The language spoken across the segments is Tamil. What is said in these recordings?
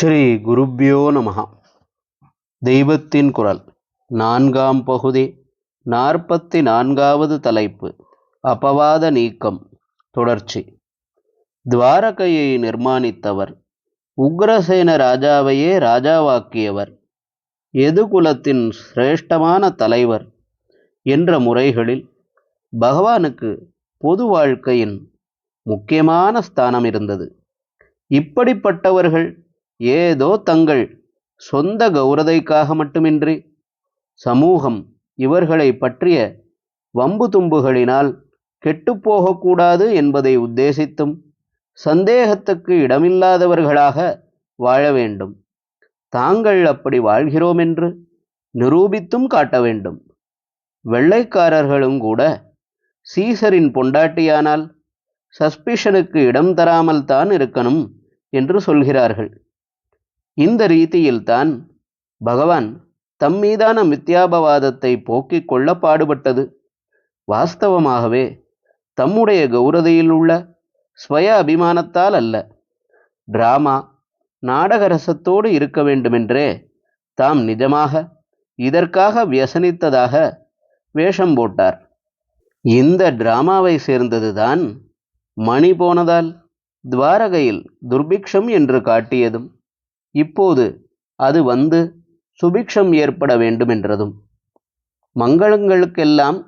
ஸ்ரீ குருப்யோ நமஹ. தெய்வத்தின் குரல் நான்காம் பகுதி 44வது தலைப்பு அபவாத நீக்கம் தொடர்ச்சி. துவாரகையை நிர்மாணித்தவர், உக்ரசேன ராஜாவையே ராஜாவாக்கியவர், எதுகுலத்தின் சிரேஷ்டமான தலைவர் என்ற முறைகளில் பகவானுக்கு பொது வாழ்க்கையின் முக்கியமான ஸ்தானம் இருந்தது. இப்படிப்பட்டவர்கள் ஏதோ தங்கள் சொந்த கௌரதைக்காக மட்டுமின்றி சமூகம் இவர்களை பற்றிய வம்பு தும்புகளினால் கெட்டுப்போகக்கூடாது என்பதை உத்தேசித்தும் சந்தேகத்துக்கு இடமில்லாதவர்களாக வாழ வேண்டும். தாங்கள் அப்படி வாழ்கிறோம் என்று நிரூபித்தும் காட்ட வேண்டும். வெள்ளைக்காரர்களும் கூட சீசரின் பொண்டாட்டியானால் சஸ்பிஷனுக்கு இடம் தராமல் தான் இருக்கணும் என்று சொல்கிறார்கள். இந்த ரீதியில்தான் பகவான் தம்மீதான மித்யாபவாதத்தை போக்கிக் கொள்ள பாடுபட்டது. வாஸ்தவமாகவே தம்முடைய கௌரதையில் உள்ள ஸ்வய அபிமானத்தால் அல்ல. டிராமா நாடக ரசத்தோடு இருக்க வேண்டுமென்றே தாம் நிஜமாக இதற்காக வியசனித்ததாக வேஷம் போட்டார். இந்த டிராமாவை சேர்ந்ததுதான் மணி போனதால் துவாரகையில் துர்பிக்ஷம் என்று காட்டியதும், இப்போது அது வந்து சுபிக்ஷம் ஏற்பட வேண்டுமென்றதும். மங்களங்களுக்கெல்லாம்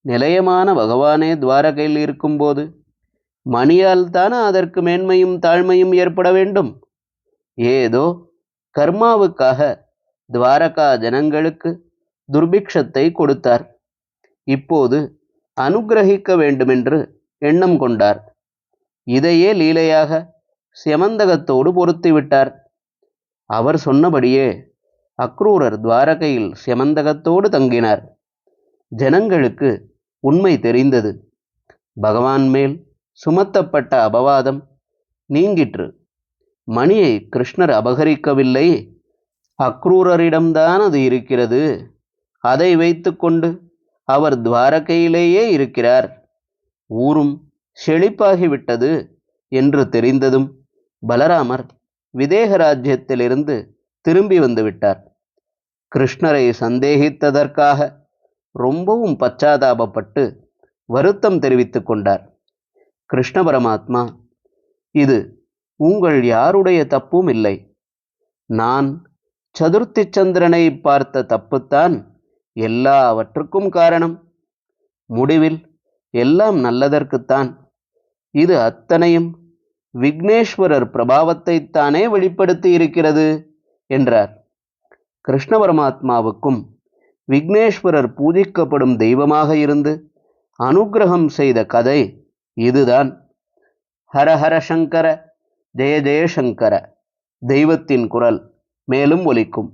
நிலையமான பகவானே துவாரகையில் இருக்கும்போது மணியால் தானே அதற்கு மேன்மையும் தாழ்மையும் ஏற்பட வேண்டும்? ஏதோ கர்மாவுக்காக துவாரகா ஜனங்களுக்கு துர்பிக்ஷத்தை கொடுத்தார். இப்போது அனுக்கிரகிக்க வேண்டுமென்று எண்ணம் கொண்டார். இதையே லீலையாக ஸ்யமந்தகத்தோடு பொருத்திவிட்டார். அவர் சொன்னபடியே அக்ரூரர் துவாரகையில் ஸ்யமந்தகத்தோடு தங்கினார். ஜனங்களுக்கு உண்மை தெரிந்தது. பகவான் மேல் சுமத்தப்பட்ட அபவாதம் நீங்கிற்று. மணியை கிருஷ்ணர் அபகரிக்கவில்லை, அக்ரூரரிடம்தான் அது இருக்கிறது. அதை வைத்து கொண்டு அவர் துவாரகையிலேயே இருக்கிறார், ஊரும் செழிப்பாகிவிட்டது என்று தெரிந்ததும் பலராமர் விதேக ராஜ்யத்திலிருந்து திரும்பி வந்துவிட்டார். கிருஷ்ணரை சந்தேகித்ததற்காக ரொம்பவும் பச்சாதாபப்பட்டு வருத்தம் தெரிவித்து கொண்டார். கிருஷ்ண பரமாத்மா, இது உங்கள் யாருடைய தப்பும் இல்லை. நான் சதுர்த்தி சந்திரனை பார்த்த தப்புத்தான் எல்லாவற்றுக்கும் காரணம். முடிவில் எல்லாம் நல்லதற்குத்தான். இது அத்தனையும் விக்னேஸ்வரர் பிரபாவத்தைத்தானே வெளிப்படுத்தி இருக்கிறது என்றார். கிருஷ்ண பரமாத்மாவுக்கும் விக்னேஸ்வரர் பூஜிக்கப்படும் தெய்வமாக இருந்து அனுக்கிரகம் செய்த கதை இதுதான். ஹர ஹர சங்கர, ஜெய ஜெய சங்கர. தெய்வத்தின் குரல் மேலும் ஒலிக்கும்.